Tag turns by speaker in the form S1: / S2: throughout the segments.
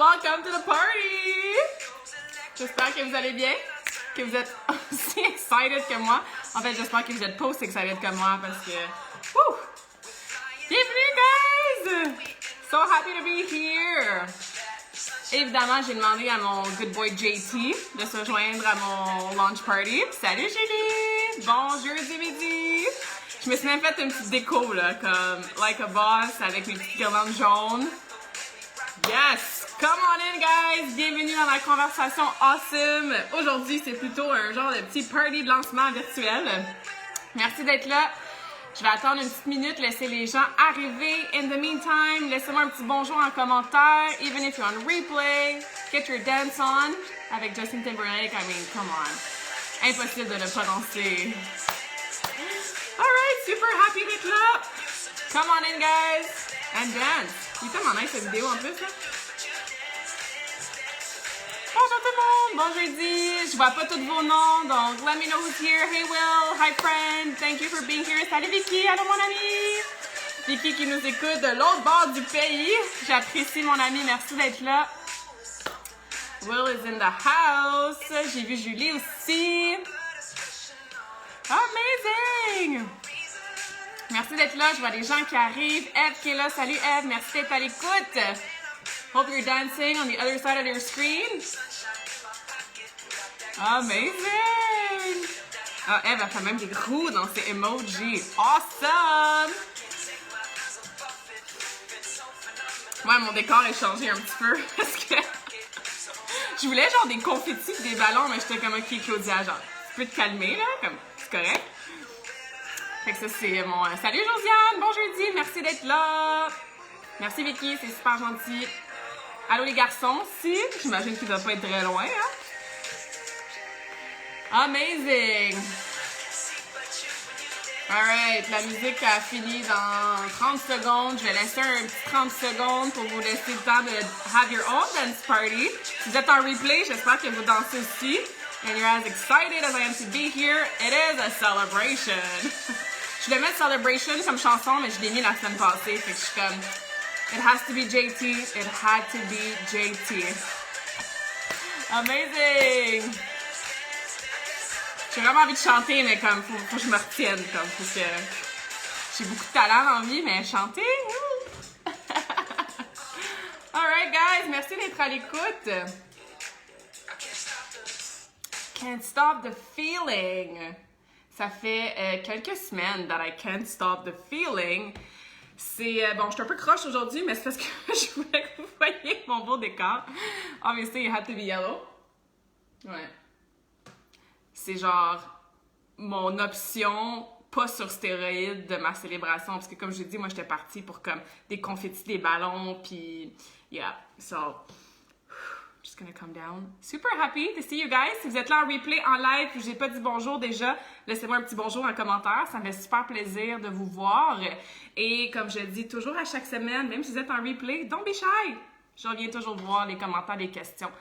S1: Welcome to the party! J'espère que vous allez bien, que vous êtes aussi excited que moi. En fait, j'espère que vous êtes pas aussi excited que moi parce que... Woo! Bienvenue, guys! So happy to be here! Évidemment, j'ai demandé à mon good boy JT de se joindre à mon launch party. Salut Julie! Bon jeudi midi! Je me suis même fait une petite déco, là, comme like a boss, avec mes petites guirlandes jaunes. Yes! Come on in, guys! Bienvenue dans la conversation awesome! Aujourd'hui, c'est plutôt un genre de petit party de lancement virtuel. Merci d'être là. Je vais attendre une petite minute, laisser les gens arriver. In the meantime, laissez-moi un petit bonjour en commentaire. Even if you're on replay, get your dance on. Avec Justin Timberlake, I mean, come on. Impossible de ne pas danser. Alright, super happy d'être là. Come on in, guys. And dance. Il est tellement nice cette vidéo en plus, là. Bonjour tout le monde, bon jeudi. Je vois pas tous vos noms, donc let me know who's here. Hey Will, hi friend, thank you for being here. Salut Vicky, allô mon ami. Vicky qui nous écoute de l'autre bord du pays. J'apprécie mon ami, merci d'être là. Will is in the house. J'ai vu Julie aussi. Amazing! Merci d'être là, je vois des gens qui arrivent. Eve qui est là, salut Eve, merci d'être à l'écoute. Hope you're dancing on the other side of your screen. Amazing! Ah, Eve, elle fait même des roues dans ses emojis. Awesome! Ouais, mon décor a changé un petit peu parce que je voulais genre des confettis et des ballons, mais j'étais comme ok, Claudia, genre, tu peux te calmer là, comme, c'est correct. Fait que ça, c'est mon... Salut Josiane, bon jeudi, merci d'être là. Merci Vicky, c'est super gentil. Allô les garçons, si, j'imagine qu'il ne doit pas être très loin, hein? Amazing! Alright, la musique a fini dans 30 secondes. Je vais laisser un petit 30 secondes pour vous laisser le temps de have your own dance party. Si vous êtes en replay, j'espère que vous dansez aussi. And you're as excited as I am to be here. It is a celebration. Je voulais mettre Celebration comme chanson, mais je l'ai mis la semaine passée. Fait que je suis comme... It has to be JT. It had to be JT. Amazing! J'ai vraiment envie de chanter, mais comme, faut que je me retienne, comme, faut que... J'ai beaucoup de talent dans la vie, mais chanter, Alright, guys, merci d'être à l'écoute. Can't stop the feeling. Ça fait quelques semaines that I can't stop the feeling. C'est, bon, je suis un peu croche aujourd'hui, mais c'est parce que je voulais que vous voyiez mon beau décor. Obviously, it had to be yellow. Ouais. C'est genre mon option pas sur stéroïdes de ma célébration. Parce que comme je l'ai dit, moi, j'étais partie pour comme des confettis, des ballons, puis yeah. So, just gonna come down. Super happy to see you guys. Si vous êtes là en replay, en live, puis j'ai pas dit bonjour déjà, laissez-moi un petit bonjour en commentaire. Ça me fait super plaisir de vous voir. Et comme je le dis toujours à chaque semaine, même si vous êtes en replay, don't be shy. Je reviens toujours voir les commentaires, les questions.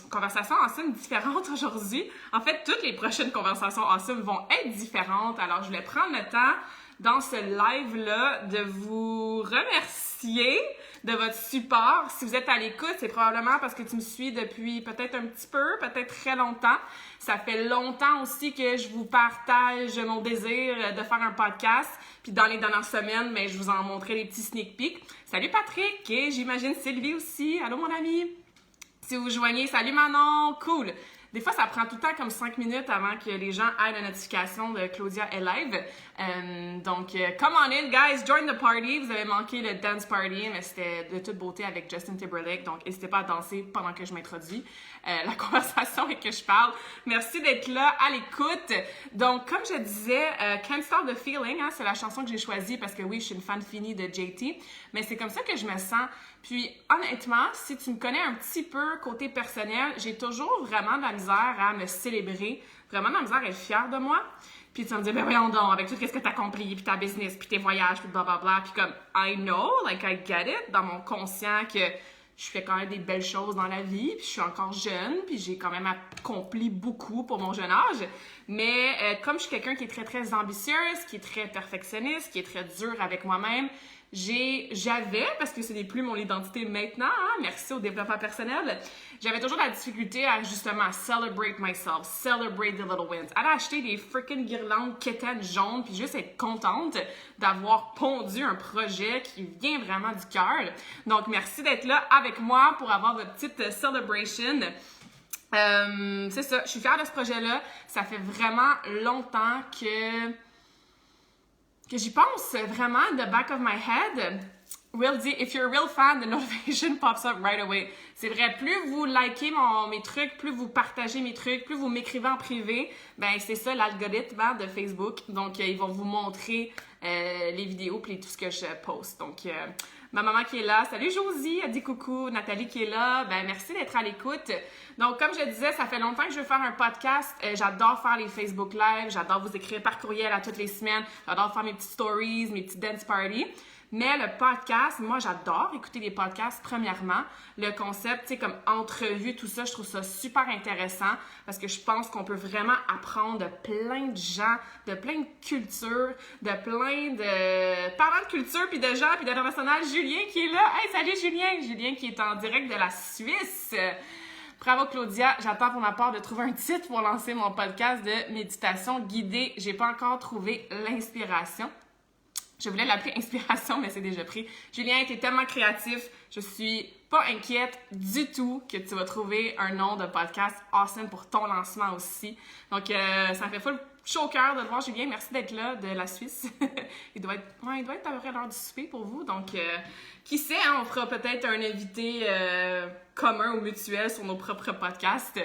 S1: Conversation awesome différente aujourd'hui. En fait, toutes les prochaines conversations awesome vont être différentes. Alors, je voulais prendre le temps dans ce live-là de vous remercier de votre support. Si vous êtes à l'écoute, c'est probablement parce que tu me suis depuis peut-être un petit peu, peut-être très longtemps. Ça fait longtemps aussi que je vous partage mon désir de faire un podcast. Puis dans les dernières semaines, mais je vous en montrais des petits sneak peeks. Salut Patrick et j'imagine Sylvie aussi. Allô mon ami. Si vous joignez, salut Manon, cool! Des fois, ça prend tout le temps comme 5 minutes avant que les gens aient la notification de Claudia est live. Donc, come on in, guys, join the party. Vous avez manqué le dance party, mais c'était de toute beauté avec Justin Timberlake. Donc, n'hésitez pas à danser pendant que je m'introduis la conversation et que je parle. Merci d'être là, à l'écoute. Donc, comme je disais, Can't Stop the Feeling, hein, c'est la chanson que j'ai choisie parce que oui, je suis une fan finie de JT. Mais c'est comme ça que je me sens. Puis, honnêtement, si tu me connais un petit peu côté personnel, j'ai toujours vraiment de la misère à me célébrer, vraiment de la misère à être fière de moi. Puis tu vas me dire, ben voyons donc, avec tout ce que tu as accompli, puis ta business, puis tes voyages, puis blablabla. Puis comme, I know, like I get it, dans mon conscient que je fais quand même des belles choses dans la vie, puis je suis encore jeune, puis j'ai quand même accompli beaucoup pour mon jeune âge. Mais comme je suis quelqu'un qui est très, très ambitieuse, qui est très perfectionniste, qui est très dur avec moi-même, J'avais, parce que ce n'est plus mon identité maintenant, hein, merci au développement personnel, j'avais toujours la difficulté à justement celebrate myself, celebrate the little wins. Aller acheter des freaking guirlandes quétaines jaunes puis juste être contente d'avoir pondu un projet qui vient vraiment du cœur. Donc, merci d'être là avec moi pour avoir votre petite celebration. C'est ça, je suis fière de ce projet-là. Ça fait vraiment longtemps que j'y pense vraiment, the back of my head. Will dit, if you're a real fan, the notification pops up right away. C'est vrai, plus vous likez mes trucs, plus vous partagez mes trucs, plus vous m'écrivez en privé, ben c'est ça l'algorithme de Facebook. Donc, ils vont vous montrer les vidéos puis tout ce que je poste. Donc, ma maman qui est là, salut Josie, elle dit coucou. Nathalie qui est là, ben merci d'être à l'écoute. Donc, comme je disais, ça fait longtemps que je veux faire un podcast. J'adore faire les Facebook Live, j'adore vous écrire par courriel à toutes les semaines, j'adore faire mes petites stories, mes petites dance parties. Mais le podcast, moi, j'adore écouter des podcasts, premièrement. Le concept, tu sais, comme entrevue, tout ça, je trouve ça super intéressant parce que je pense qu'on peut vraiment apprendre de plein de gens, de plein de cultures, de plein de... Parlant de culture, puis de gens, puis d'international, Julien qui est là. Hey, salut Julien! Julien qui est en direct de la Suisse. Bravo Claudia, j'attends pour ma part de trouver un titre pour lancer mon podcast de méditation guidée. J'ai pas encore trouvé l'inspiration. Je voulais l'appeler Inspiration, mais c'est déjà pris. Julien, t'es tellement créatif. Je suis pas inquiète du tout que tu vas trouver un nom de podcast awesome pour ton lancement aussi. Donc, ça me fait full chaud au cœur de te voir, Julien. Merci d'être là, de la Suisse. il doit être à peu près l'heure du souper pour vous. Donc, qui sait, hein, on fera peut-être un invité commun ou mutuel sur nos propres podcasts.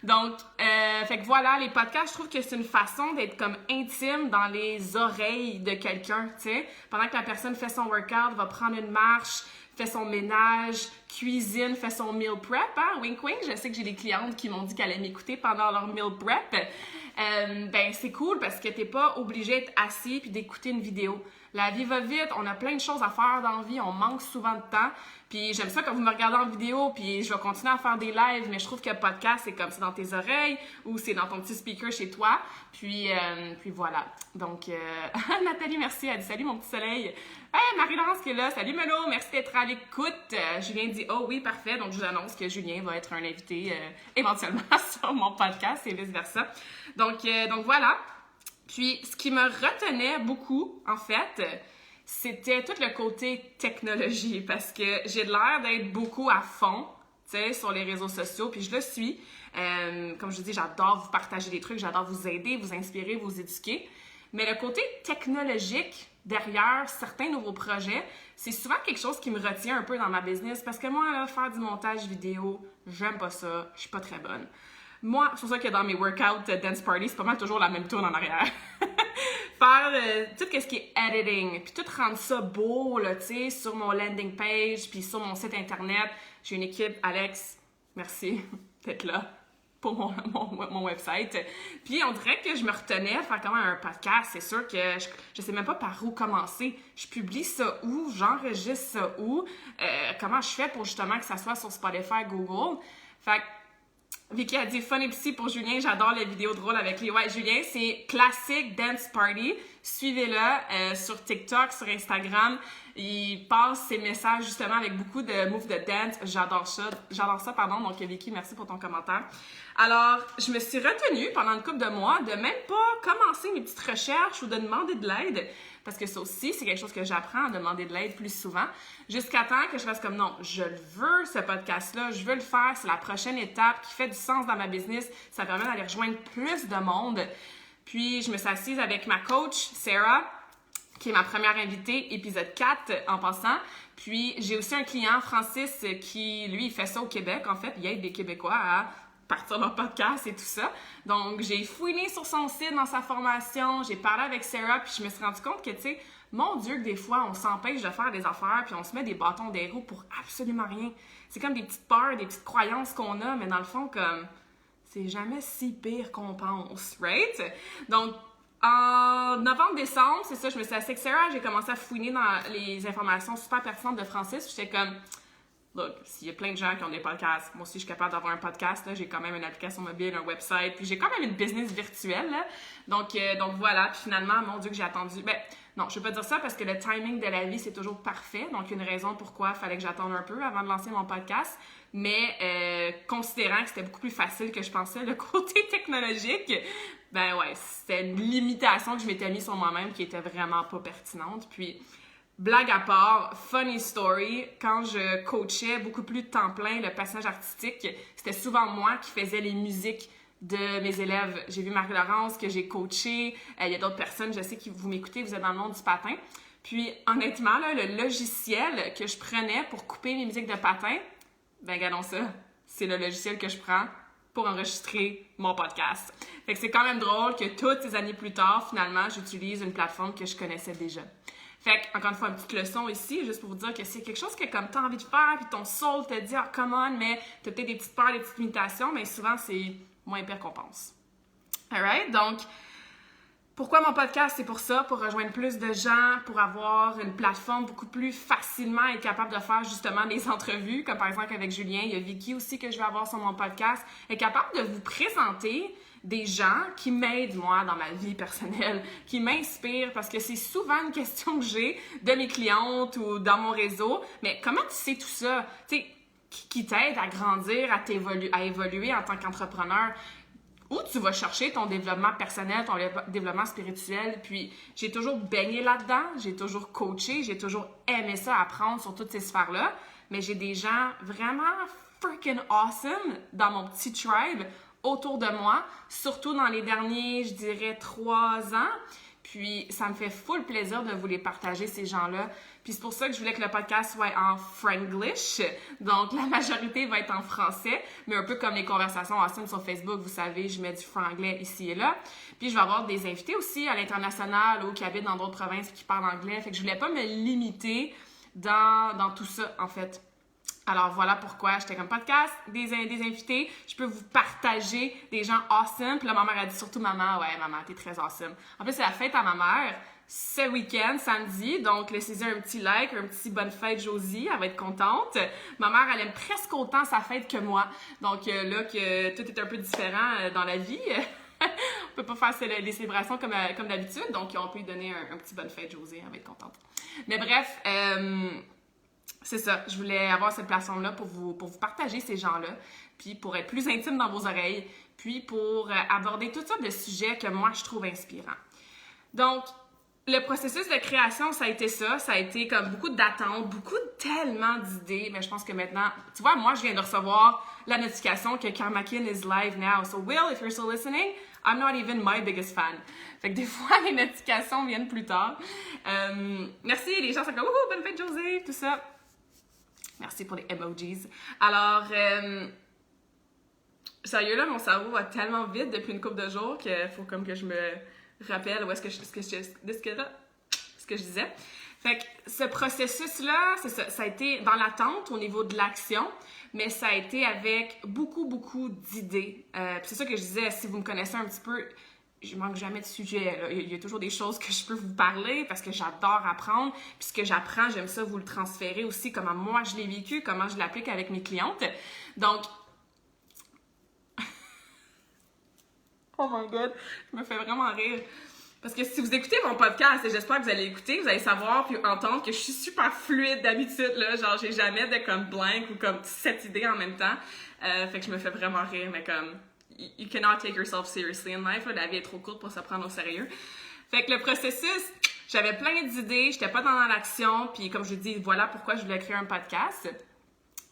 S1: Donc, fait que voilà, les podcasts, je trouve que c'est une façon d'être comme intime dans les oreilles de quelqu'un, tu sais. Pendant que la personne fait son workout, va prendre une marche, fait son ménage, cuisine, fait son meal prep, hein, wink wink. Je sais que j'ai des clientes qui m'ont dit qu'elles allaient m'écouter pendant leur meal prep. Ben c'est cool parce que t'es pas obligé d'être assis puis d'écouter une vidéo. La vie va vite, on a plein de choses à faire dans la vie, on manque souvent de temps. Puis j'aime ça quand vous me regardez en vidéo, puis je vais continuer à faire des lives, mais je trouve que le podcast, c'est comme c'est dans tes oreilles ou c'est dans ton petit speaker chez toi. Puis voilà. Donc, Nathalie, merci. Elle dit salut mon petit soleil. Hey, Marie-Laurence qui est là. Salut Melo, merci d'être à l'écoute. Julien dit oh oui, parfait. Donc, je vous annonce que Julien va être un invité éventuellement sur mon podcast et vice-versa. Donc voilà. Puis, ce qui me retenait beaucoup, en fait, c'était tout le côté technologie parce que j'ai l'air d'être beaucoup à fond, tu sais, sur les réseaux sociaux, puis je le suis. Comme je dis, j'adore vous partager des trucs, j'adore vous aider, vous inspirer, vous éduquer. Mais le côté technologique derrière certains nouveaux projets, c'est souvent quelque chose qui me retient un peu dans ma business parce que moi, là, faire du montage vidéo, j'aime pas ça, je suis pas très bonne. Moi, c'est pour ça que dans mes workouts dance party, c'est pas mal toujours la même tourne en arrière. Faire tout ce qui est editing, puis tout rendre ça beau, là, tu sais, sur mon landing page, puis sur mon site internet. J'ai une équipe, Alex, merci d'être là pour mon website. Puis on dirait que je me retenais à faire quand même un podcast. C'est sûr que je sais même pas par où commencer. Je publie ça où? J'enregistre ça où? Comment je fais pour justement que ça soit sur Spotify, Google? Fait que Vicky a dit fun et psy pour Julien, j'adore les vidéos drôles avec lui. Ouais, Julien, c'est Classic Dance Party. Suivez-le sur TikTok, sur Instagram. Il passe ses messages justement avec beaucoup de moves de dance. J'adore ça, pardon. Donc Vicky, merci pour ton commentaire. Alors, je me suis retenue pendant une couple de mois de même pas commencer mes petites recherches ou de demander de l'aide. Parce que ça aussi, c'est quelque chose que j'apprends à demander de l'aide plus souvent. Jusqu'à temps que je fasse comme non, je le veux, ce podcast-là, je veux le faire, c'est la prochaine étape qui fait du sens dans ma business. Ça permet d'aller rejoindre plus de monde. Puis, je me suis assise avec ma coach, Sarah, qui est ma première invitée, épisode 4 en passant. Puis, j'ai aussi un client, Francis, qui, lui, il fait ça au Québec, en fait. Il aide des Québécois à partir leur podcast et tout ça. Donc, j'ai fouiné sur son site, dans sa formation, j'ai parlé avec Sarah, puis je me suis rendu compte que, tu sais, mon Dieu, que des fois, on s'empêche de faire des affaires, puis on se met des bâtons des roues pour absolument rien. C'est comme des petites peurs, des petites croyances qu'on a, mais dans le fond, comme, c'est jamais si pire qu'on pense, right? Donc, en novembre-décembre, c'est ça, je me suis assise avec Sarah, j'ai commencé à fouiner dans les informations super pertinentes de Francis, j'étais comme... Look, s'il y a plein de gens qui ont des podcasts, moi aussi je suis capable d'avoir un podcast, là, j'ai quand même une application mobile, un website, puis j'ai quand même une business virtuelle, là. Donc voilà, puis finalement, mon Dieu que j'ai attendu, Non, je ne peux pas dire ça parce que le timing de la vie, c'est toujours parfait. Donc, une raison pourquoi il fallait que j'attende un peu avant de lancer mon podcast. Mais considérant que c'était beaucoup plus facile que je pensais, le côté technologique, ben ouais, c'était une limitation que je m'étais mise sur moi-même qui était vraiment pas pertinente. Puis, blague à part, funny story, quand je coachais beaucoup plus de temps plein le patinage artistique, c'était souvent moi qui faisais les musiques de mes élèves. J'ai vu Marie-Laurence que j'ai coachée, il y a d'autres personnes, je sais que vous m'écoutez, vous êtes dans le monde du patin. Puis honnêtement, là, le logiciel que je prenais pour couper mes musiques de patin, ben regardons ça, c'est le logiciel que je prends pour enregistrer mon podcast. Fait que c'est quand même drôle que toutes ces années plus tard, finalement, j'utilise une plateforme que je connaissais déjà. Fait que, encore une fois, une petite leçon ici, juste pour vous dire que c'est quelque chose que comme t'as envie de faire, puis ton soul te dit « Ah, come on », mais t'as peut-être des petites peurs, des petites limitations, mais souvent, c'est moins pire qu'on pense. Alright? Donc, pourquoi mon podcast? C'est pour ça, pour rejoindre plus de gens, pour avoir une plateforme beaucoup plus facilement être capable de faire justement des entrevues, comme par exemple avec Julien. Il y a Vicky aussi que je vais avoir sur mon podcast. Être capable de vous présenter des gens qui m'aident, moi, dans ma vie personnelle, qui m'inspirent, parce que c'est souvent une question que j'ai de mes clientes ou dans mon réseau. Mais comment tu sais tout ça? Tu sais, qui t'aide à grandir, à évoluer en tant qu'entrepreneur? Où tu vas chercher ton développement personnel, ton développement spirituel. Puis, j'ai toujours baigné là-dedans, j'ai toujours coaché, j'ai toujours aimé ça, apprendre sur toutes ces sphères-là. Mais j'ai des gens vraiment freaking awesome dans mon petit tribe autour de moi, surtout dans les derniers, je dirais, 3 ans. Puis, ça me fait full plaisir de vous les partager, ces gens-là. Puis, c'est pour ça que je voulais que le podcast soit en franglish. Donc, la majorité va être en français, mais un peu comme les conversations awesome sur Facebook, vous savez, je mets du franglais ici et là. Puis, je vais avoir des invités aussi à l'international ou qui habitent dans d'autres provinces qui parlent anglais. Fait que je voulais pas me limiter dans tout ça, en fait. Alors, voilà pourquoi j'étais comme podcast, des invités. Je peux vous partager des gens awesome. Puis là, ma mère a dit surtout, maman, ouais, maman, t'es très awesome. En plus, c'est la fête à ma mère ce week-end, samedi. Donc, laissez-y un petit like, un petit bonne fête, Josie. Elle va être contente. Ma mère, elle aime presque autant sa fête que moi. Donc, là, que tout est un peu différent dans la vie, on peut pas faire les célébrations comme d'habitude. Donc, on peut lui donner un petit bonne fête, Josie. Elle va être contente. Mais bref, c'est ça, je voulais avoir cette plateforme-là pour vous partager ces gens-là, puis pour être plus intime dans vos oreilles, puis pour aborder toutes sortes de sujets que moi, je trouve inspirants. Donc, le processus de création, ça a été ça. Ça a été comme beaucoup d'attentes, tellement d'idées, mais je pense que maintenant, tu vois, moi, je viens de recevoir la notification que Karmakin is live now. So, Will, if you're still listening, I'm not even my biggest fan. Fait que des fois, les notifications viennent plus tard. Merci, les gens sont comme « Wouhou, bonne fête, José! » tout ça. Merci pour les emojis. Alors, sérieux là, mon cerveau va tellement vite depuis une couple de jours qu'il faut comme que je me rappelle où est-ce que ce que je disais. Fait que ce processus-là, c'est ça, ça a été dans l'attente au niveau de l'action, mais ça a été avec beaucoup d'idées. C'est ça que je disais, si vous me connaissez un petit peu, je manque jamais de sujet. Là. Il y a toujours des choses que je peux vous parler parce que j'adore apprendre. Puis ce que j'apprends, j'aime ça vous le transférer aussi, comment moi je l'ai vécu, comment je l'applique avec mes clientes. Donc, oh my God, je me fais vraiment rire. Parce que si vous écoutez mon podcast, et j'espère que vous allez écouter, vous allez savoir puis entendre que je suis super fluide d'habitude, là. Genre, j'ai jamais de comme blank ou comme 7 idées en même temps. Fait que je me fais vraiment rire, mais comme... You cannot take yourself seriously in life. Là. La vie est trop courte pour se prendre au sérieux. Fait que le processus, j'avais plein d'idées, j'étais pas dans l'action, puis comme je dis, voilà pourquoi je voulais créer un podcast.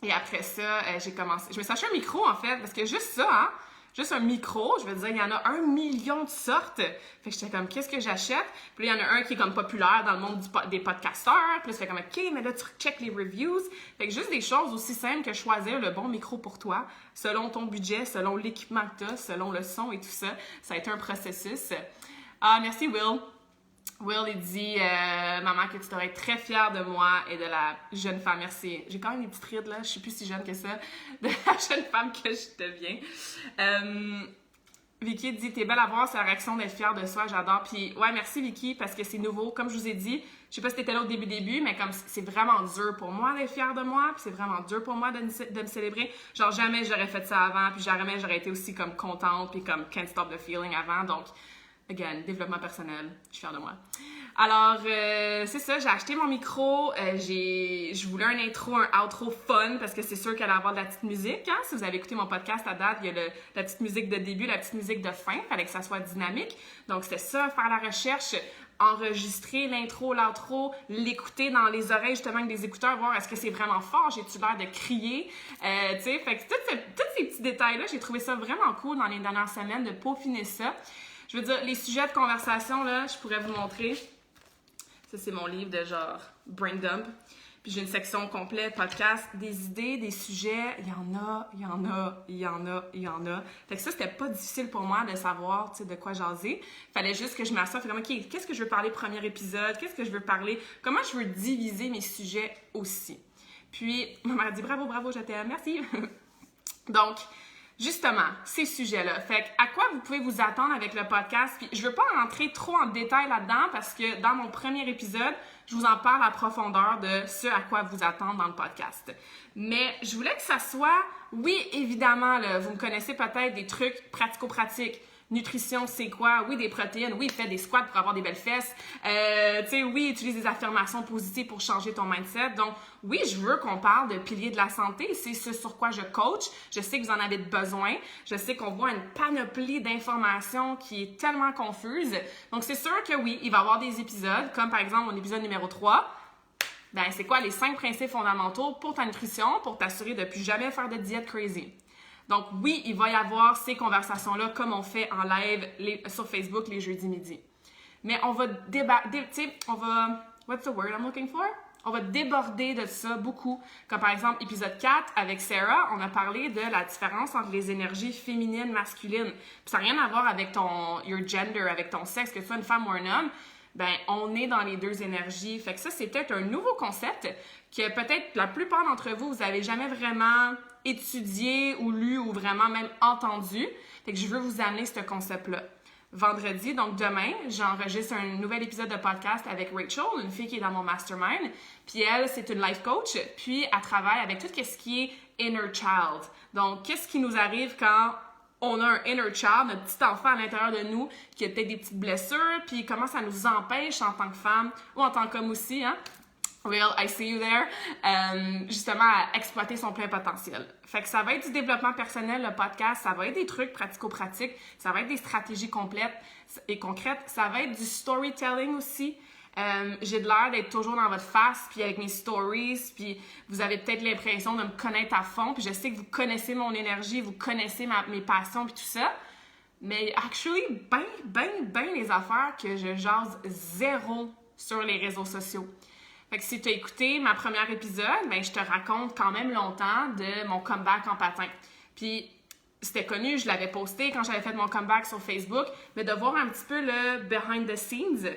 S1: Et après ça, j'ai commencé... Je me suis acheté un micro, en fait, parce que juste ça, hein, juste un micro, je veux dire, il y en a 1 million de sortes. Fait que j'étais comme, qu'est-ce que j'achète? Puis là, il y en a un qui est comme populaire dans le monde des podcasteurs. Puis là, ça fait comme, OK, mais là, tu check les reviews. Fait que juste des choses aussi simples que choisir le bon micro pour toi, selon ton budget, selon l'équipement que tu as, selon le son et tout ça. Ça a été un processus. Ah, merci, Will. Will, il dit, maman, que tu devrais être très fière de moi et de la jeune femme. Merci. J'ai quand même des petites rides, là. Je suis plus si jeune que ça. De la jeune femme que je deviens. Vicky dit, t'es belle à voir, c'est la réaction d'être fière de soi. J'adore. Puis, ouais, merci, Vicky, parce que c'est nouveau. Comme je vous ai dit, je sais pas si t'étais là au début, mais comme c'est vraiment dur pour moi d'être fière de moi, puis c'est vraiment dur pour moi de me célébrer. Genre, jamais j'aurais fait ça avant, puis jamais j'aurais été aussi comme contente, puis comme can't stop the feeling avant. Donc, Again, développement personnel, je suis fière de moi. Alors, c'est ça, j'ai acheté mon micro, je voulais un intro, un outro fun, parce que c'est sûr qu'elle allait avoir de la petite musique, hein? Si vous avez écouté mon podcast à date, il y a la petite musique de début, la petite musique de fin, il fallait que ça soit dynamique. Donc, c'était ça, faire la recherche, enregistrer l'intro, l'outro, l'écouter dans les oreilles, justement, avec des écouteurs, voir est-ce que c'est vraiment fort, j'ai-tu l'air de crier, tu sais, fait que tous ces petits détails-là, j'ai trouvé ça vraiment cool dans les dernières semaines, de peaufiner ça. Je veux dire, les sujets de conversation, là, je pourrais vous montrer. Ça, c'est mon livre de genre Brain Dump. Puis j'ai une section complète, podcast, des idées, des sujets. Il y en a. Fait que ça, c'était pas difficile pour moi de savoir, tu sais, de quoi jaser. Fallait juste que je m'assoie. Fait comme, OK, qu'est-ce que je veux parler premier épisode? Qu'est-ce que je veux parler? Comment je veux diviser mes sujets aussi? Puis, ma mère a dit, bravo, je t'aime, merci. Donc, justement, ces sujets-là. Fait à quoi vous pouvez vous attendre avec le podcast? Puis je veux pas rentrer trop en détail là-dedans parce que dans mon premier épisode, je vous en parle à profondeur de ce à quoi vous attendre dans le podcast. Mais je voulais que ça soit, oui, évidemment, là, vous me connaissez peut-être des trucs pratico-pratiques. Nutrition, c'est quoi? Oui, des protéines. Oui, fais des squats pour avoir des belles fesses. Tu sais, oui, utilise des affirmations positives pour changer ton mindset. Donc, oui, je veux qu'on parle de piliers de la santé. C'est ce sur quoi je coach. Je sais que vous en avez besoin. Je sais qu'on voit une panoplie d'informations qui est tellement confuse. Donc, c'est sûr que oui, il va y avoir des épisodes, comme par exemple mon épisode numéro 3. Ben, c'est quoi les 5 principes fondamentaux pour ta nutrition pour t'assurer de ne plus jamais faire de diète crazy? Donc oui, il va y avoir ces conversations-là comme on fait en live sur Facebook les jeudis midi. Mais on va what's the word I'm looking for? On va déborder de ça beaucoup. Comme par exemple, épisode 4, avec Sarah, on a parlé de la différence entre les énergies féminines, masculines. Puis ça n'a rien à voir avec your gender, avec ton sexe, que tu sois une femme ou un homme. Ben, on est dans les deux énergies. Fait que ça, c'est peut-être un nouveau concept que peut-être la plupart d'entre vous, vous n'avez jamais vraiment étudié ou lu ou vraiment même entendu. Fait que je veux vous amener ce concept-là. Vendredi, donc demain, j'enregistre un nouvel épisode de podcast avec Rachel, une fille qui est dans mon mastermind. Puis elle, c'est une life coach. Puis elle travaille avec tout ce qui est inner child. Donc, qu'est-ce qui nous arrive quand on a un inner child, notre petit enfant à l'intérieur de nous qui a peut-être des petites blessures, puis comment ça nous empêche en tant que femme ou en tant qu'homme aussi, hein? Real, I see you there. Justement, à exploiter son plein potentiel. Fait que ça va être du développement personnel, le podcast. Ça va être des trucs pratico-pratiques. Ça va être des stratégies complètes et concrètes. Ça va être du storytelling aussi. J'ai de l'air d'être toujours dans votre face, puis avec mes stories, puis vous avez peut-être l'impression de me connaître à fond, puis je sais que vous connaissez mon énergie, vous connaissez mes passions, puis tout ça. Mais actually, ben les affaires que je jase zéro sur les réseaux sociaux. Fait que si tu as écouté ma première épisode, ben je te raconte quand même longtemps de mon comeback en patin. Puis c'était connu, je l'avais posté quand j'avais fait mon comeback sur Facebook, mais de voir un petit peu le behind the scenes.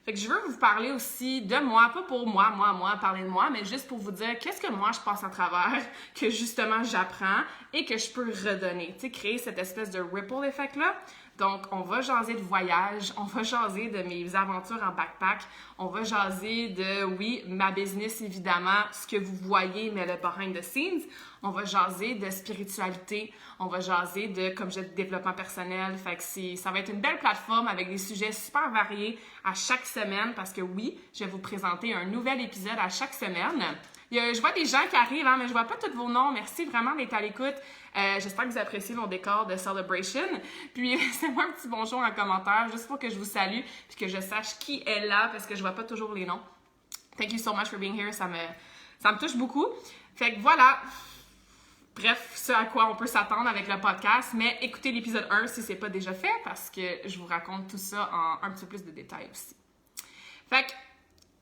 S1: Fait que je veux vous parler aussi de moi, pas pour moi, parler de moi, mais juste pour vous dire qu'est-ce que moi je passe à travers, que justement j'apprends et que je peux redonner. Tu sais, créer cette espèce de ripple effect-là. Donc, on va jaser de voyage, on va jaser de mes aventures en backpack, on va jaser de, oui, ma business évidemment, ce que vous voyez, mais le behind the scenes. On va jaser de spiritualité, on va jaser de, comme je dis, développement personnel. Fait que ça va être une belle plateforme avec des sujets super variés à chaque semaine parce que oui, je vais vous présenter un nouvel épisode à chaque semaine. Je vois des gens qui arrivent, hein, mais je vois pas tous vos noms. Merci vraiment d'être à l'écoute. J'espère que vous appréciez mon décor de celebration. Puis laissez-moi un petit bonjour en commentaire juste pour que je vous salue puis que je sache qui est là parce que je vois pas toujours les noms. Thank you so much for being here. Ça me touche beaucoup. Fait que voilà. Bref, ce à quoi on peut s'attendre avec le podcast. Mais écoutez l'épisode 1 si c'est pas déjà fait parce que je vous raconte tout ça en un petit peu plus de détails aussi. Fait que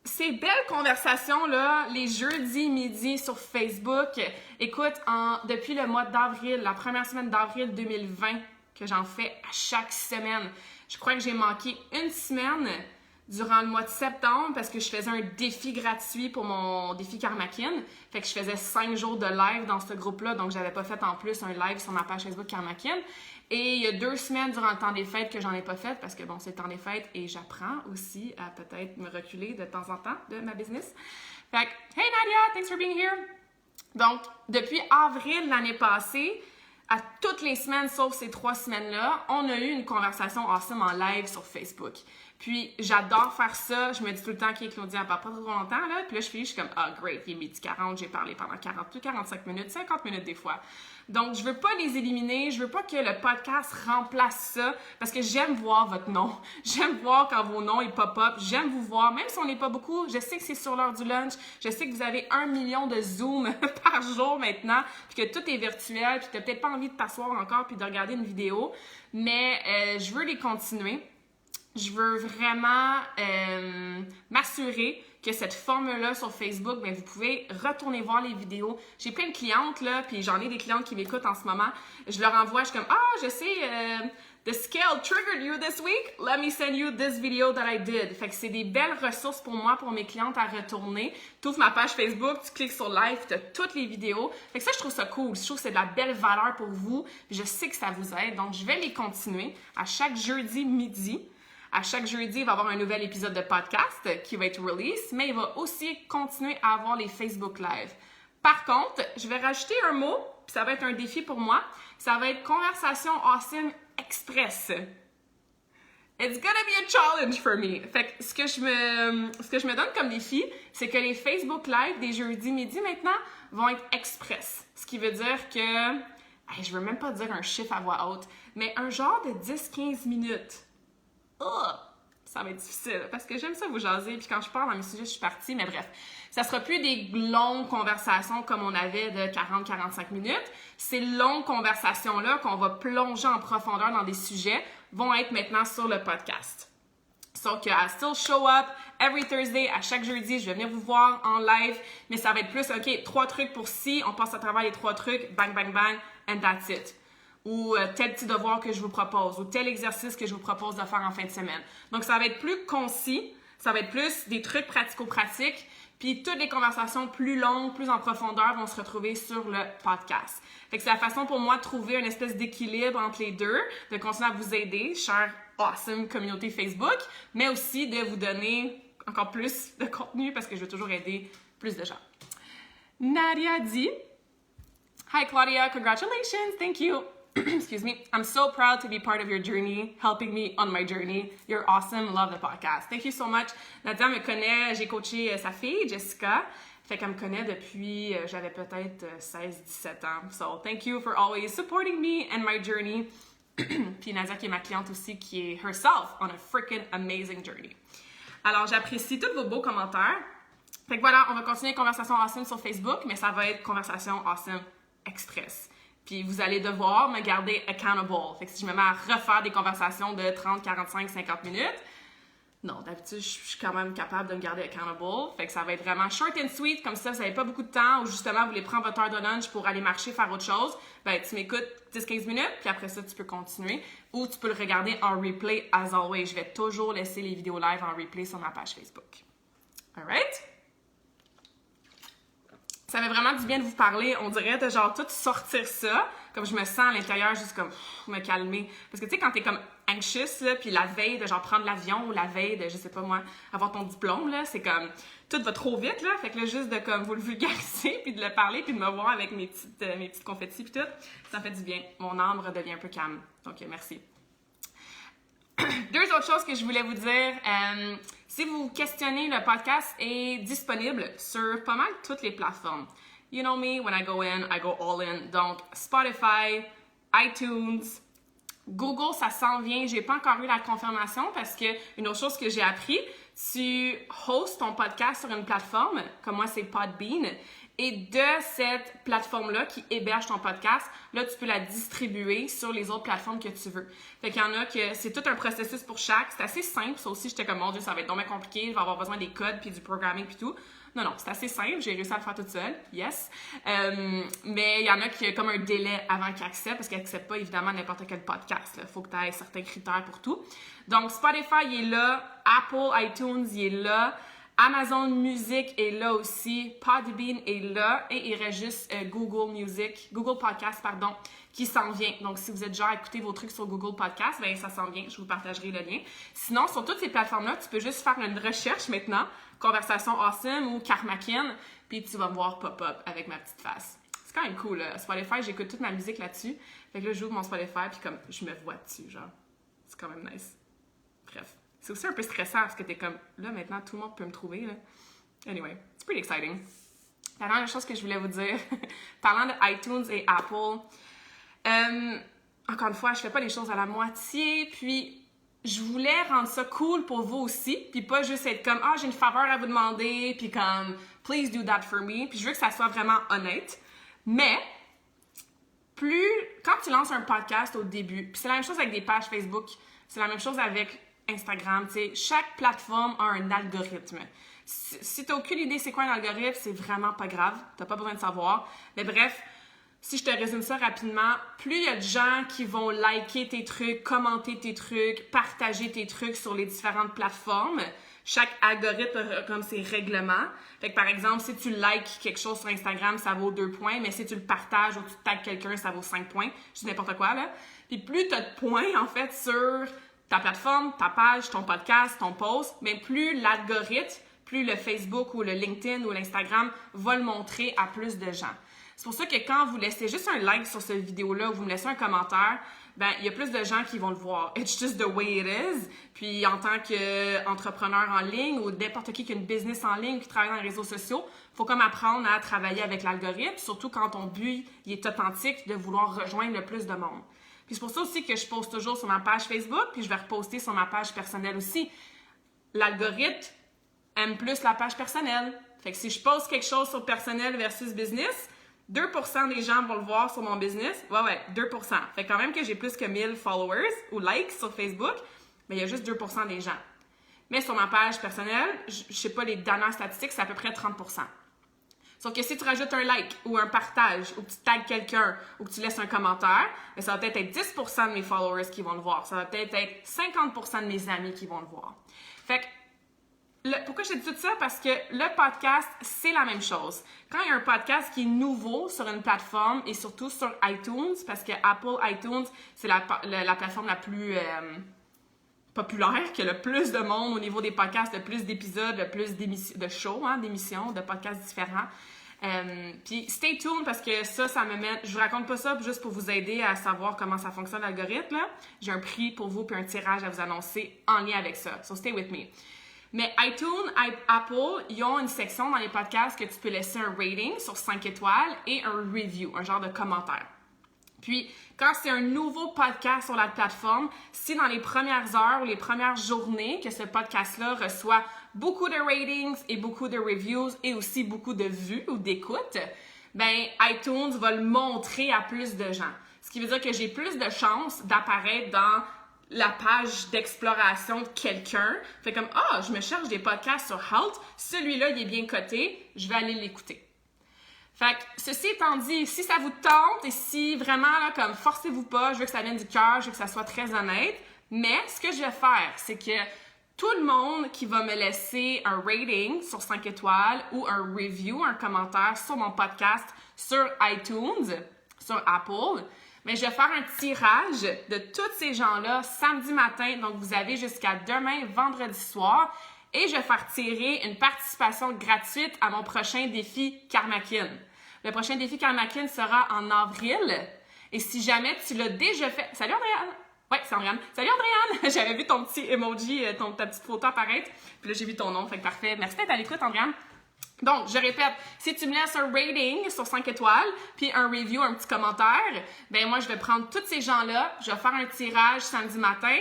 S1: ces belles conversations-là, les jeudis midi sur Facebook, écoute, depuis le mois d'avril, la première semaine d'avril 2020, que j'en fais à chaque semaine. Je crois que j'ai manqué une semaine durant le mois de septembre parce que je faisais un défi gratuit pour mon défi Karmakin. Fait que je faisais 5 jours de live dans ce groupe-là, donc j'avais pas fait en plus un live sur ma page Facebook Karmakin. Et il y a 2 semaines durant le temps des fêtes que j'en ai pas fait parce que bon, c'est le temps des fêtes et j'apprends aussi à peut-être me reculer de temps en temps de ma business. Fait que, hey Nadia, thanks for being here! Donc, depuis avril l'année passée, à toutes les semaines, sauf ces 3 semaines-là, on a eu une conversation awesome en live sur Facebook. Puis, j'adore faire ça. Je me dis tout le temps, OK, Claudia, elle parle pas trop longtemps, là. Puis là, je suis comme, ah, great, il est 12h40, j'ai parlé pendant 45 minutes, 50 minutes des fois. Donc, je veux pas les éliminer, je veux pas que le podcast remplace ça, parce que j'aime voir votre nom. J'aime voir quand vos noms, ils pop-up. J'aime vous voir, même si on n'est pas beaucoup. Je sais que c'est sur l'heure du lunch. Je sais que vous avez 1 million de Zoom par jour maintenant, puis que tout est virtuel, puis que t'as peut-être pas envie de t'asseoir encore puis de regarder une vidéo. Mais je veux les continuer. Je veux vraiment m'assurer que cette forme-là sur Facebook, bien, vous pouvez retourner voir les vidéos. J'ai plein de clientes, là, puis j'en ai des clientes qui m'écoutent en ce moment. Je leur envoie, je suis comme, je sais, the scale triggered you this week. Let me send you this video that I did. Fait que c'est des belles ressources pour moi, pour mes clientes à retourner. Tu ouvres ma page Facebook, tu cliques sur live, tu as toutes les vidéos. Fait que ça, je trouve ça cool. Je trouve que c'est de la belle valeur pour vous. Je sais que ça vous aide. Donc, je vais les continuer à chaque jeudi midi. À chaque jeudi, il va y avoir un nouvel épisode de podcast qui va être release, mais il va aussi continuer à avoir les Facebook Live. Par contre, je vais rajouter un mot, puis ça va être un défi pour moi. Ça va être Conversation Awesome Express. It's gonna be a challenge for me. Fait que ce que je me donne comme défi, c'est que les Facebook Live des jeudis midi maintenant vont être express. Ce qui veut dire que, je veux même pas dire un chiffre à voix haute, mais un genre de 10-15 minutes. Ça va être difficile parce que j'aime ça vous jaser, puis quand je parle dans mes sujets, je suis partie, mais bref. Ça sera plus des longues conversations comme on avait de 40-45 minutes. Ces longues conversations-là qu'on va plonger en profondeur dans des sujets vont être maintenant sur le podcast. So que I still show up every Thursday, à chaque jeudi, je vais venir vous voir en live, mais ça va être plus, OK, 3 trucs pour ci, on passe à travers les 3 trucs, bang, bang, bang, and that's it. Ou tel petit devoir que je vous propose, ou tel exercice que je vous propose de faire en fin de semaine. Donc, ça va être plus concis, ça va être plus des trucs pratico-pratiques, puis toutes les conversations plus longues, plus en profondeur vont se retrouver sur le podcast. Fait que c'est la façon pour moi de trouver une espèce d'équilibre entre les deux, de continuer à vous aider, chère awesome communauté Facebook, mais aussi de vous donner encore plus de contenu parce que je veux toujours aider plus de gens. Nadia dit, Hi Claudia, congratulations, thank you. Excuse me. I'm so proud to be part of your journey, helping me on my journey. You're awesome. Love the podcast. Thank you so much. Nadia me connaît. J'ai coaché sa fille, Jessica. Fait qu'elle me connaît depuis, j'avais peut-être 16-17 ans. So, thank you for always supporting me and my journey. Puis Nadia qui est ma cliente aussi, qui est herself on a freaking amazing journey. Alors, j'apprécie tous vos beaux commentaires. Fait que voilà, on va continuer Conversation Awesome sur Facebook, mais ça va être Conversation Awesome Express. Puis vous allez devoir me garder accountable. Fait que si je me mets à refaire des conversations de 30, 45, 50 minutes, non, d'habitude, je suis quand même capable de me garder accountable. Fait que ça va être vraiment short and sweet, comme ça, vous n'avez pas beaucoup de temps, ou justement, vous voulez prendre votre heure de lunch pour aller marcher, faire autre chose. Ben, tu m'écoutes 10-15 minutes, puis après ça, tu peux continuer. Ou tu peux le regarder en replay, as always. Je vais toujours laisser les vidéos live en replay sur ma page Facebook. Alright? Ça fait vraiment du bien de vous parler. On dirait de genre tout sortir ça, comme je me sens à l'intérieur, juste comme me calmer. Parce que tu sais, quand t'es comme anxious, là, puis la veille de genre prendre l'avion ou la veille de, je sais pas moi, avoir ton diplôme, là, c'est comme tout va trop vite, là. Fait que là, juste de comme vous le vulgariser, puis de le parler, puis de me voir avec mes petites confettis, puis tout, ça fait du bien. Mon âme redevient un peu calme. Donc, merci. 2 autres choses que je voulais vous dire. Si vous questionnez, le podcast est disponible sur pas mal toutes les plateformes. You know me, when I go in, I go all in. Donc, Spotify, iTunes, Google, ça s'en vient. J'ai pas encore eu la confirmation parce que une autre chose que j'ai appris, tu hostes ton podcast sur une plateforme, comme moi c'est Podbean, et de cette plateforme-là qui héberge ton podcast, là, tu peux la distribuer sur les autres plateformes que tu veux. Fait qu'il y en a que c'est tout un processus pour chaque. C'est assez simple. Ça aussi, j'étais comme, mon Dieu, ça va être vraiment compliqué. Je vais avoir besoin des codes puis du programming puis tout. Non, c'est assez simple. J'ai réussi à le faire toute seule. Yes. Mais il y en a qui ont comme un délai avant qu'ils acceptent parce qu'ils n'acceptent pas, évidemment, n'importe quel podcast. Il faut que tu aies certains critères pour tout. Donc, Spotify, il est là. Apple, iTunes, il est là. Amazon Music est là aussi, Podbean est là, et il reste juste Google Podcast, qui s'en vient. Donc, si vous êtes genre à écouter vos trucs sur Google Podcast, ben ça s'en vient, je vous partagerai le lien. Sinon, sur toutes ces plateformes-là, tu peux juste faire une recherche maintenant, Conversation Awesome ou Karmakin, puis tu vas me voir pop-up avec ma petite face. C'est quand même cool. Spotify, j'écoute toute ma musique là-dessus. Fait que là, j'ouvre mon Spotify, puis comme, je me vois dessus, genre. C'est quand même nice. Bref. C'est aussi un peu stressant, parce que t'es comme, là, maintenant, tout le monde peut me trouver, là. Anyway, it's pretty exciting. La dernière chose que je voulais vous dire, parlant de iTunes et Apple, encore une fois, je fais pas les choses à la moitié, puis je voulais rendre ça cool pour vous aussi, puis pas juste être comme « Ah, j'ai une faveur à vous demander », puis comme « Please do that for me », puis je veux que ça soit vraiment honnête. Mais, quand tu lances un podcast au début, puis c'est la même chose avec des pages Facebook, c'est la même chose avec Instagram, tu sais, chaque plateforme a un algorithme. Si t'as aucune idée c'est quoi un algorithme, c'est vraiment pas grave, t'as pas besoin de savoir. Mais bref, si je te résume ça rapidement, plus il y a de gens qui vont liker tes trucs, commenter tes trucs, partager tes trucs sur les différentes plateformes, chaque algorithme a comme ses règlements. Fait que par exemple, si tu likes quelque chose sur Instagram, ça vaut 2 points, mais si tu le partages ou tu tags quelqu'un, ça vaut 5 points. Je dis n'importe quoi, là. Puis plus tu as de points, en fait, sur ta plateforme, ta page, ton podcast, ton post, mais plus l'algorithme, plus le Facebook ou le LinkedIn ou l'Instagram va le montrer à plus de gens. C'est pour ça que quand vous laissez juste un like sur cette vidéo-là ou vous me laissez un commentaire, ben il y a plus de gens qui vont le voir. It's just the way it is. Puis en tant qu'entrepreneur en ligne ou n'importe qui a une business en ligne qui travaille dans les réseaux sociaux, il faut comme apprendre à travailler avec l'algorithme, surtout quand ton but il est authentique de vouloir rejoindre le plus de monde. Puis c'est pour ça aussi que je poste toujours sur ma page Facebook, puis je vais reposter sur ma page personnelle aussi. L'algorithme aime plus la page personnelle. Fait que si je poste quelque chose sur personnel versus business, 2% des gens vont le voir sur mon business. Ouais, 2%. Fait quand même que j'ai plus que 1000 followers ou likes sur Facebook, mais il y a juste 2% des gens. Mais sur ma page personnelle, je sais pas les dernières statistiques, c'est à peu près 30%. Sauf que si tu rajoutes un like ou un partage ou que tu tags quelqu'un ou que tu laisses un commentaire, bien, ça va peut-être être 10% de mes followers qui vont le voir. Ça va peut-être être 50% de mes amis qui vont le voir. Fait que pourquoi je te dis tout ça? Parce que le podcast, c'est la même chose. Quand il y a un podcast qui est nouveau sur une plateforme et surtout sur iTunes, parce que Apple iTunes, c'est la plateforme la plus populaire, qui a le plus de monde au niveau des podcasts, le plus d'épisodes, le plus de shows, d'émissions, de podcasts différents. Puis stay tuned parce que ça me met... Je vous raconte pas ça juste pour vous aider à savoir comment ça fonctionne l'algorithme. J'ai un prix pour vous puis un tirage à vous annoncer en lien avec ça. So stay with me. Mais iTunes, Apple, ils ont une section dans les podcasts que tu peux laisser un rating sur 5 étoiles et un review, un genre de commentaire. Puis, quand c'est un nouveau podcast sur la plateforme, si dans les premières heures ou les premières journées que ce podcast-là reçoit beaucoup de ratings et beaucoup de reviews et aussi beaucoup de vues ou d'écoutes, ben iTunes va le montrer à plus de gens. Ce qui veut dire que j'ai plus de chances d'apparaître dans la page d'exploration de quelqu'un. Fait comme, je me cherche des podcasts sur Halt, celui-là, il est bien coté, je vais aller l'écouter. Fait que, ceci étant dit, si ça vous tente et si vraiment, là, comme, forcez-vous pas, je veux que ça vienne du cœur, je veux que ça soit très honnête, mais ce que je vais faire, c'est que tout le monde qui va me laisser un rating sur 5 étoiles ou un review, un commentaire sur mon podcast sur iTunes, sur Apple, mais je vais faire un tirage de tous ces gens-là samedi matin. Donc, vous avez jusqu'à demain, vendredi soir. Et je vais faire tirer une participation gratuite à mon prochain défi Karmakin. Le prochain défi Karmakin sera en avril. Et si jamais tu l'as déjà fait... Salut Andréane! Ouais, c'est Andréane. Salut Andréane! J'avais vu ton petit emoji, ta petite photo apparaître. Puis là, j'ai vu ton nom. Fait que parfait. Merci d'être à l'écoute, Andréane. Donc, je répète, si tu me laisses un rating sur 5 étoiles, puis un review, un petit commentaire, ben moi, je vais prendre tous ces gens-là, je vais faire un tirage samedi matin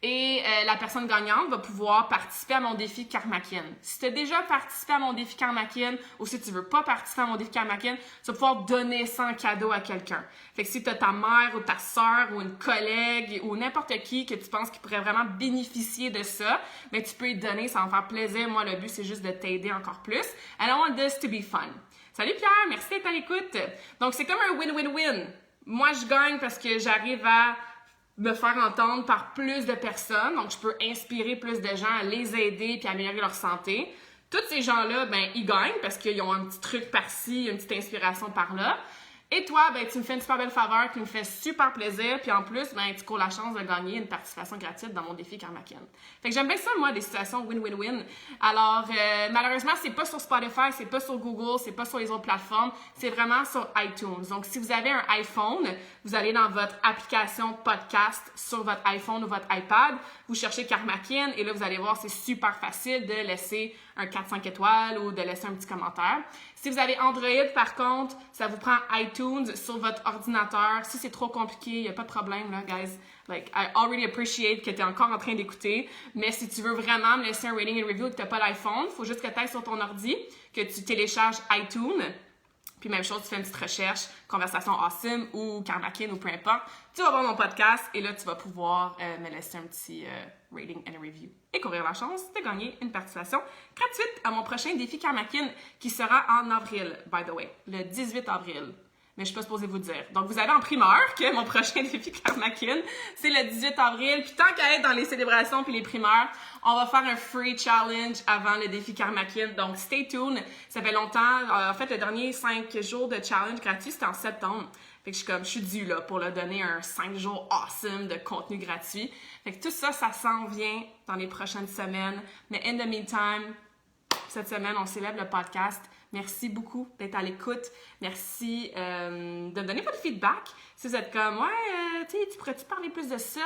S1: et la personne gagnante va pouvoir participer à mon défi Karmakin. Si tu as déjà participé à mon défi Karmakin ou si tu veux pas participer à mon défi Karmakin, tu vas pouvoir donner ça en cadeau à quelqu'un. Fait que si tu as ta mère ou ta sœur ou une collègue ou n'importe qui que tu penses qui pourrait vraiment bénéficier de ça, ben tu peux y donner, ça va me faire plaisir. Moi, le but, c'est juste de t'aider encore plus. And I want this to be fun. Salut Pierre, merci d'être à l'écoute. Donc, c'est comme un win-win-win. Moi, je gagne parce que j'arrive à me faire entendre par plus de personnes. Donc, je peux inspirer plus de gens à les aider puis améliorer leur santé. Tous ces gens-là, ben, ils gagnent parce qu'ils ont un petit truc par-ci, une petite inspiration par-là. Et toi, ben, tu me fais une super belle faveur qui me fait super plaisir. Puis en plus, ben, tu cours la chance de gagner une participation gratuite dans mon défi Karmakin. Fait que j'aime bien ça, moi, des situations win-win-win. Alors, malheureusement, c'est pas sur Spotify, c'est pas sur Google, c'est pas sur les autres plateformes. C'est vraiment sur iTunes. Donc, si vous avez un iPhone, vous allez dans votre application podcast sur votre iPhone ou votre iPad, vous cherchez Karmakin et là, vous allez voir, c'est super facile de laisser un 4-5 étoiles ou de laisser un petit commentaire. Si vous avez Android, par contre, ça vous prend iTunes sur votre ordinateur. Si c'est trop compliqué, il n'y a pas de problème, là, guys. Like, I already appreciate que tu es encore en train d'écouter. Mais si tu veux vraiment me laisser un rating et review et que tu n'as pas l'iPhone, il faut juste que tu ailles sur ton ordi, que tu télécharges iTunes. Puis même chose, tu fais une petite recherche, Conversation Awesome ou Karmakin ou peu importe. Tu vas voir mon podcast et là, tu vas pouvoir me laisser un petit rating and a review. Et courir la chance de gagner une participation gratuite à mon prochain défi Karmakin qui sera en avril, by the way, le 18 avril. Mais je suis pas supposée vous dire. Donc, vous avez en primeur que mon prochain défi Karmakin, c'est le 18 avril. Puis tant qu'à être dans les célébrations puis les primeurs, on va faire un free challenge avant le défi Karmakin. Donc, stay tuned. Ça fait longtemps. En fait, le dernier 5 jours de challenge gratuit, c'était en septembre. Fait que je suis due là pour leur donner un 5 jours awesome de contenu gratuit. Fait que tout ça, ça s'en vient dans les prochaines semaines. Mais in the meantime, cette semaine, on célèbre le podcast. Merci beaucoup d'être à l'écoute. Merci de me donner votre feedback. Si vous êtes comme, ouais, tu pourrais-tu parler plus de ça?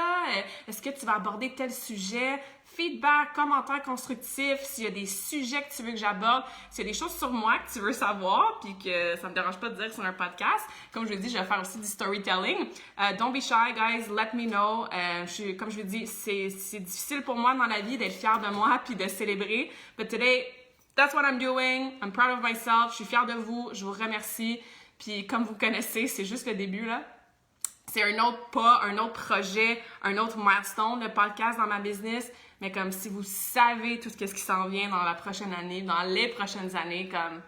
S1: Est-ce que tu vas aborder tel sujet? Feedback, commentaires constructifs, s'il y a des sujets que tu veux que j'aborde, s'il y a des choses sur moi que tu veux savoir, puis que ça me dérange pas de dire sur un podcast. Comme je l'ai dit, je vais faire aussi du storytelling. Don't be shy, guys. Let me know. Comme je l'ai dit, c'est difficile pour moi dans la vie d'être fière de moi puis de célébrer. But today, that's what I'm doing. I'm proud of myself. Je suis fière de vous. Je vous remercie. Puis comme vous connaissez, c'est juste le début, là. C'est un autre pas, un autre projet, un autre milestone, le podcast dans ma business. Mais comme si vous savez tout ce qui s'en vient dans la prochaine année, dans les prochaines années, comme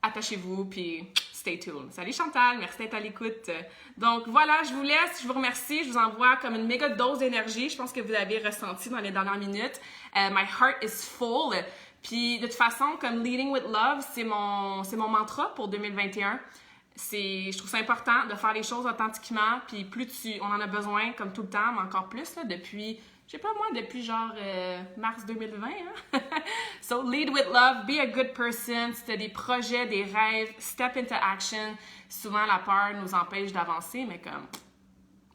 S1: attachez-vous, puis stay tuned. Salut Chantal, merci d'être à l'écoute. Donc voilà, je vous laisse, je vous remercie, je vous envoie comme une méga dose d'énergie. Je pense que vous l'avez ressenti dans les dernières minutes. My heart is full. Puis de toute façon, comme Leading with Love, c'est mon mantra pour 2021. Je trouve ça important de faire les choses authentiquement, puis on en a besoin comme tout le temps, mais encore plus là, depuis, je sais pas moi, depuis genre mars 2020. Hein? So, lead with love, be a good person. Si tu as des projets, des rêves, step into action. Souvent, la peur nous empêche d'avancer, mais comme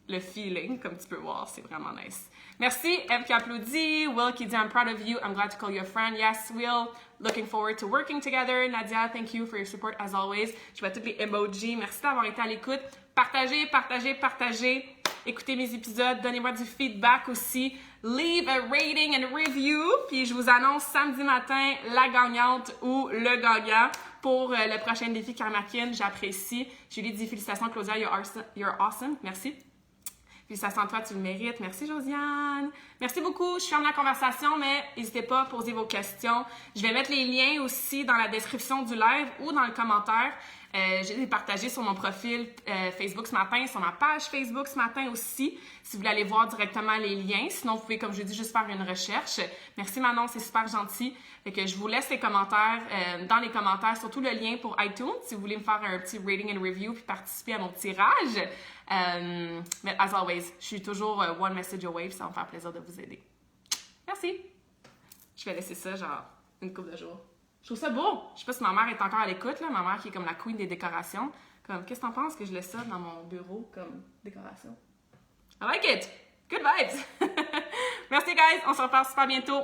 S1: le feeling, comme tu peux voir, c'est vraiment nice. Merci, Eve qui applaudit, Will qui dit I'm proud of you, I'm glad to call you a friend. Yes, Will, looking forward to working together. Nadia, thank you for your support as always. Je vois toutes les emojis. Merci d'avoir été à l'écoute. Partagez, partagez, partagez. Écoutez mes épisodes, donnez-moi du feedback aussi. Leave a rating and review. Puis je vous annonce samedi matin la gagnante ou le gagnant pour le prochain défi Karmakin. J'apprécie. Julie dit félicitations Claudia, you're awesome. Merci. Félicitations à toi, tu le mérites. Merci Josiane. Merci beaucoup. Je ferme la conversation, mais n'hésitez pas à poser vos questions. Je vais mettre les liens aussi dans la description du live ou dans le commentaire. J'ai les partagé sur mon profil Facebook ce matin, sur ma page Facebook ce matin aussi, si vous voulez aller voir directement les liens. Sinon, vous pouvez, comme je dis, juste faire une recherche. Merci Manon, c'est super gentil. Fait que je vous laisse les commentaires, dans les commentaires, surtout le lien pour iTunes, si vous voulez me faire un petit rating and review puis participer à mon tirage. Mais as always, je suis toujours one message away, puis ça va me faire plaisir de vous aider. Merci. Je vais laisser ça, genre, une couple de jours. Je trouve ça beau. Je sais pas si ma mère est encore à l'écoute, là. Ma mère qui est comme la queen des décorations. Comme, qu'est-ce que t'en penses que je laisse ça dans mon bureau comme décoration? I like it! Good vibes! Merci, guys! On se reparle super bientôt!